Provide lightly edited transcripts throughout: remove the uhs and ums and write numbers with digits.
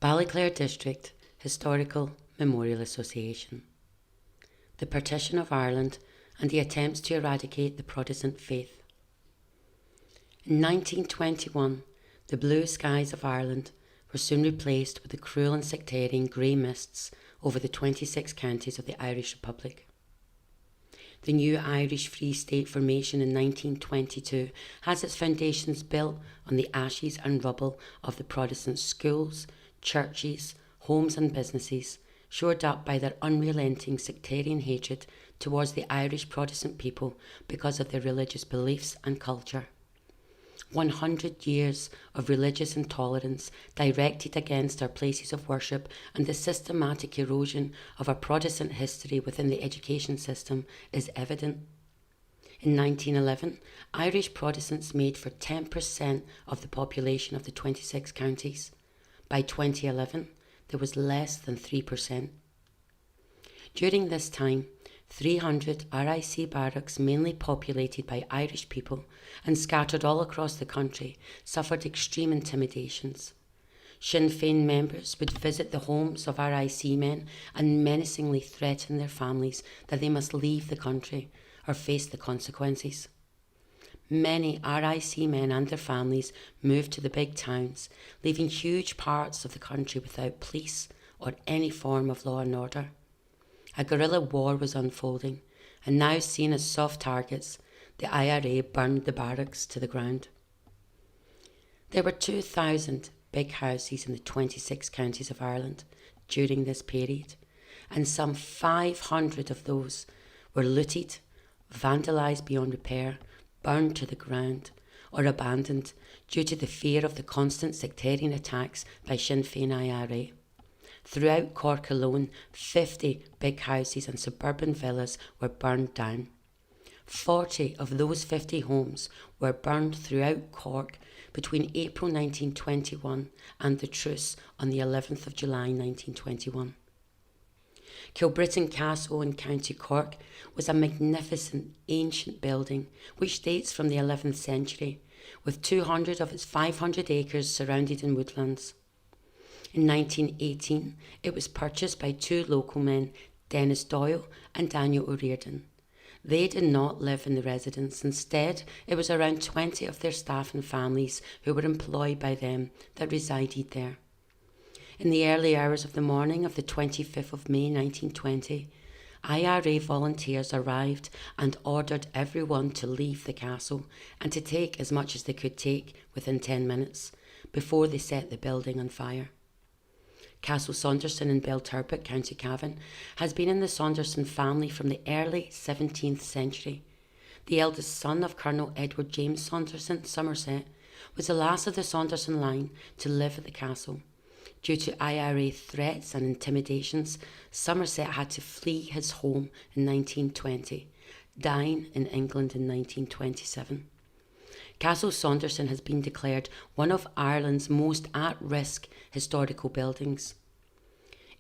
Ballyclare District Historical Memorial Association. The Partition of Ireland and the attempts to eradicate the Protestant faith. In 1921, the blue skies of Ireland were soon replaced with the cruel and sectarian grey mists over the 26 counties of the Irish Republic. The new Irish Free State formation in 1922 has its foundations built on the ashes and rubble of the Protestant schools, churches, homes and businesses, shored up by their unrelenting sectarian hatred towards the Irish Protestant people because of their religious beliefs and culture. 100 years of religious intolerance directed against our places of worship and the systematic erosion of our Protestant history within the education system is evident. In 1911, Irish Protestants made for 10% of the population of the 26 counties. By 2011, there was less than 3%. During this time, 300 RIC barracks, mainly populated by Irish people and scattered all across the country, suffered extreme intimidations. Sinn Féin members would visit the homes of RIC men and menacingly threaten their families that they must leave the country or face the consequences. Many RIC men and their families moved to the big towns, leaving huge parts of the country without police or any form of law and order. A guerrilla war was unfolding, and now seen as soft targets, the IRA burned the barracks to the ground. There were 2,000 big houses in the 26 counties of Ireland during this period, and some 500 of those were looted, vandalised beyond repair, burned to the ground, or abandoned due to the fear of the constant sectarian attacks by Sinn Féin IRA. Throughout Cork alone, 50 big houses and suburban villas were burned down. 40 of those 50 homes were burned throughout Cork between April 1921 and the truce on the 11th of July 1921. Kilbrittain Castle in County Cork was a magnificent ancient building which dates from the 11th century, with 200 of its 500 acres surrounded in woodlands. In 1918, it was purchased by two local men, Dennis Doyle and Daniel O'Riordan. They did not live in the residence. Instead, it was around 20 of their staff and families who were employed by them that resided there. In the early hours of the morning of the 25th of May 1920, IRA volunteers arrived and ordered everyone to leave the castle and to take as much as they could take within 10 minutes before they set the building on fire. Castle Saunderson in Belturbet, County Cavan, has been in the Saunderson family from the early 17th century. The eldest son of Colonel Edward James Saunderson, Somerset, was the last of the Saunderson line to live at the castle. Due to IRA threats and intimidations, Somerset had to flee his home in 1920, dying in England in 1927. Castle Saunderson has been declared one of Ireland's most at-risk historical buildings.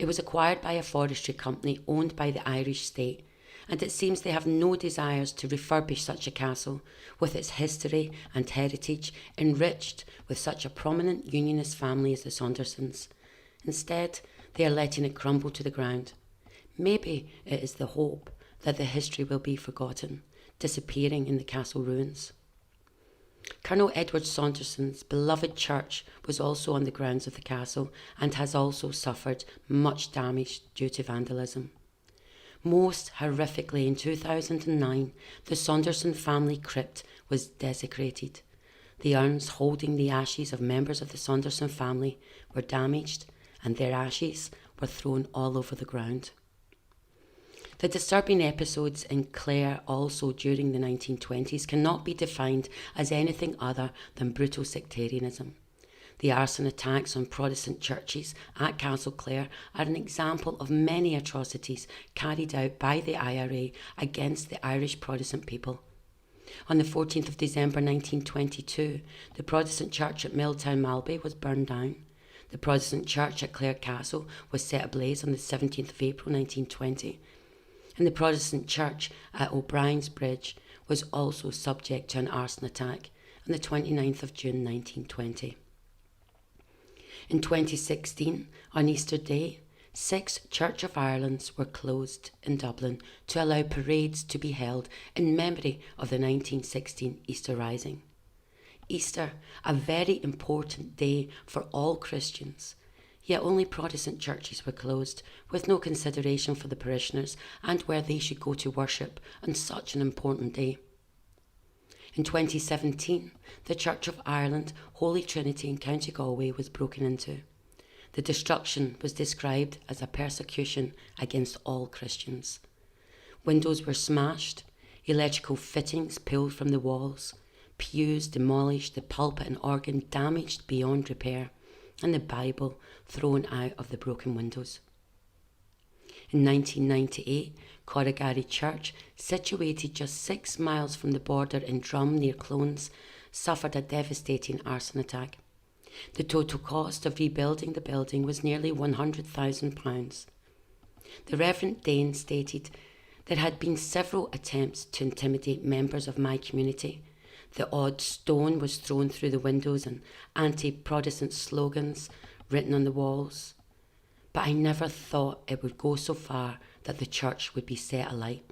It was acquired by a forestry company owned by the Irish state, and it seems they have no desires to refurbish such a castle with its history and heritage enriched with such a prominent unionist family as the Saundersons. Instead, they are letting it crumble to the ground. Maybe it is the hope that the history will be forgotten, disappearing in the castle ruins. Colonel Edward Saunderson's beloved church was also on the grounds of the castle and has also suffered much damage due to vandalism. Most horrifically, in 2009, the Saunderson family crypt was desecrated. The urns holding the ashes of members of the Saunderson family were damaged and their ashes were thrown all over the ground. The disturbing episodes in Clare also during the 1920s cannot be defined as anything other than brutal sectarianism. The arson attacks on Protestant churches at Castle Clare are an example of many atrocities carried out by the IRA against the Irish Protestant people. On the 14th of December 1922, the Protestant church at Milltown Malby was burned down. The Protestant church at Clare Castle was set ablaze on the 17th of April 1920. And the Protestant church at O'Brien's Bridge was also subject to an arson attack on the 29th of June 1920. In 2016, on Easter Day, 6 Church of Irelands were closed in Dublin to allow parades to be held in memory of the 1916 Easter Rising. Easter, a very important day for all Christians, yet only Protestant churches were closed, with no consideration for the parishioners and where they should go to worship on such an important day. In 2017, the Church of Ireland, Holy Trinity in County Galway was broken into. The destruction was described as a persecution against all Christians. Windows were smashed, electrical fittings pulled from the walls, pews demolished, the pulpit and organ damaged beyond repair, and the Bible thrown out of the broken windows. In 1998, Corrigary Church, situated just 6 miles from the border in Drum near Clones, suffered a devastating arson attack. The total cost of rebuilding the building was nearly £100,000. The Reverend Dane stated, "There had been several attempts to intimidate members of my community. The odd stone was thrown through the windows and anti-Protestant slogans written on the walls. But I never thought it would go so far that the church would be set alight."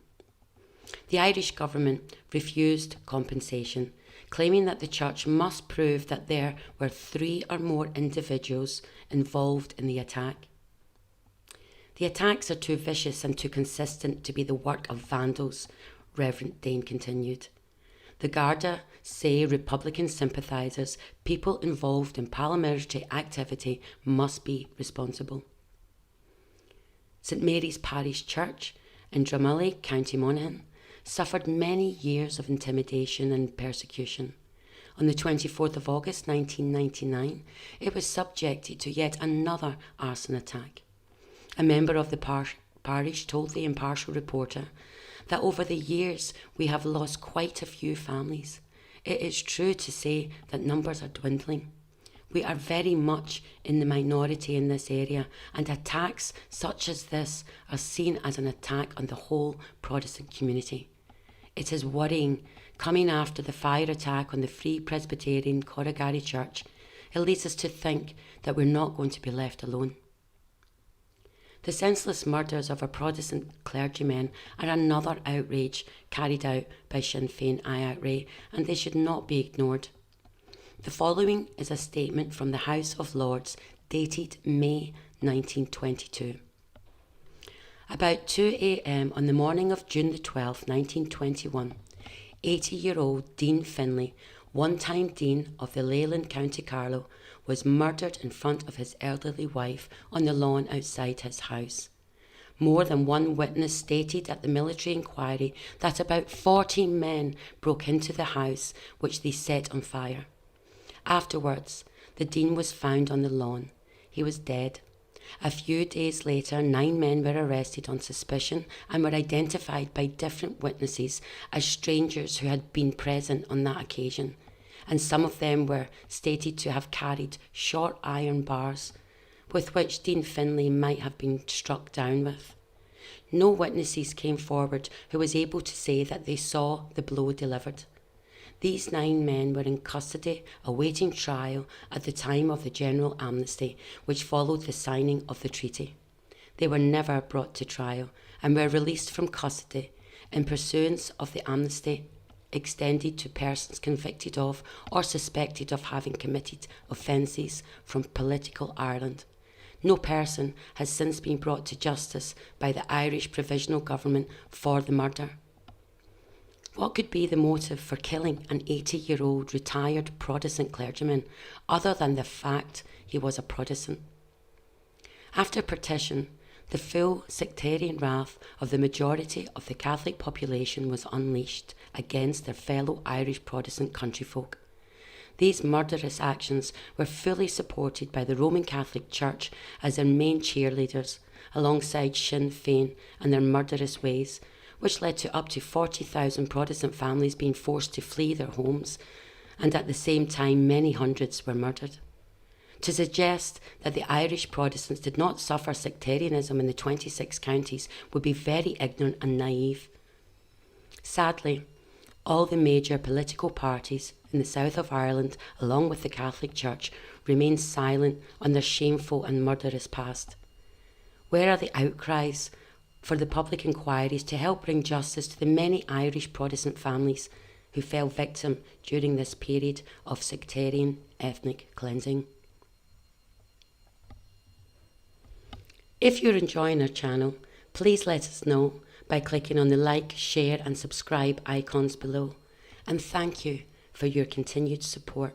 The Irish government refused compensation, claiming that the church must prove that there were 3 or more individuals involved in the attack. "The attacks are too vicious and too consistent to be the work of vandals," Reverend Dane continued. "The Garda say Republican sympathisers, people involved in paramilitary activity, must be responsible." St Mary's Parish Church in Drumully, County Monaghan, suffered many years of intimidation and persecution. On the 24th of August 1999, it was subjected to yet another arson attack. A member of the parish told the Impartial Reporter that over the years we have lost quite a few families. It is true to say that numbers are dwindling. We are very much in the minority in this area, and attacks such as this are seen as an attack on the whole Protestant community. It is worrying, coming after the fire attack on the Free Presbyterian Corrigary Church. It leads us to think that we're not going to be left alone. The senseless murders of our Protestant clergymen are another outrage carried out by Sinn Féin IRA, and they should not be ignored. The following is a statement from the House of Lords dated May 1922. About 2 a.m. on the morning of June the 12th, 1921, 80-year-old Dean Finlay, one-time Dean of the Leyland, County Carlow, was murdered in front of his elderly wife on the lawn outside his house. More than one witness stated at the military inquiry that about 40 men broke into the house, which they set on fire. Afterwards, the Dean was found on the lawn. He was dead. A few days later, 9 men were arrested on suspicion and were identified by different witnesses as strangers who had been present on that occasion, and some of them were stated to have carried short iron bars, with which Dean Finlay might have been struck down with. No witnesses came forward who was able to say that they saw the blow delivered. These 9 men were in custody awaiting trial at the time of the general amnesty which followed the signing of the treaty. They were never brought to trial and were released from custody in pursuance of the amnesty extended to persons convicted of or suspected of having committed offences from political Ireland. No person has since been brought to justice by the Irish Provisional Government for the murder. What could be the motive for killing an 80-year-old retired Protestant clergyman other than the fact he was a Protestant? After partition, the full sectarian wrath of the majority of the Catholic population was unleashed against their fellow Irish Protestant countryfolk. These murderous actions were fully supported by the Roman Catholic Church as their main cheerleaders, alongside Sinn Féin and their murderous ways, which led to up to 40,000 Protestant families being forced to flee their homes, and at the same time many hundreds were murdered. To suggest that the Irish Protestants did not suffer sectarianism in the 26 counties would be very ignorant and naive. Sadly, all the major political parties in the south of Ireland, along with the Catholic Church, remain silent on their shameful and murderous past? Where are the outcries for the public inquiries to help bring justice to the many Irish Protestant families who fell victim during this period of sectarian ethnic cleansing? If you're enjoying our channel, please let us know by clicking on the like, share and subscribe icons below. And thank you for your continued support.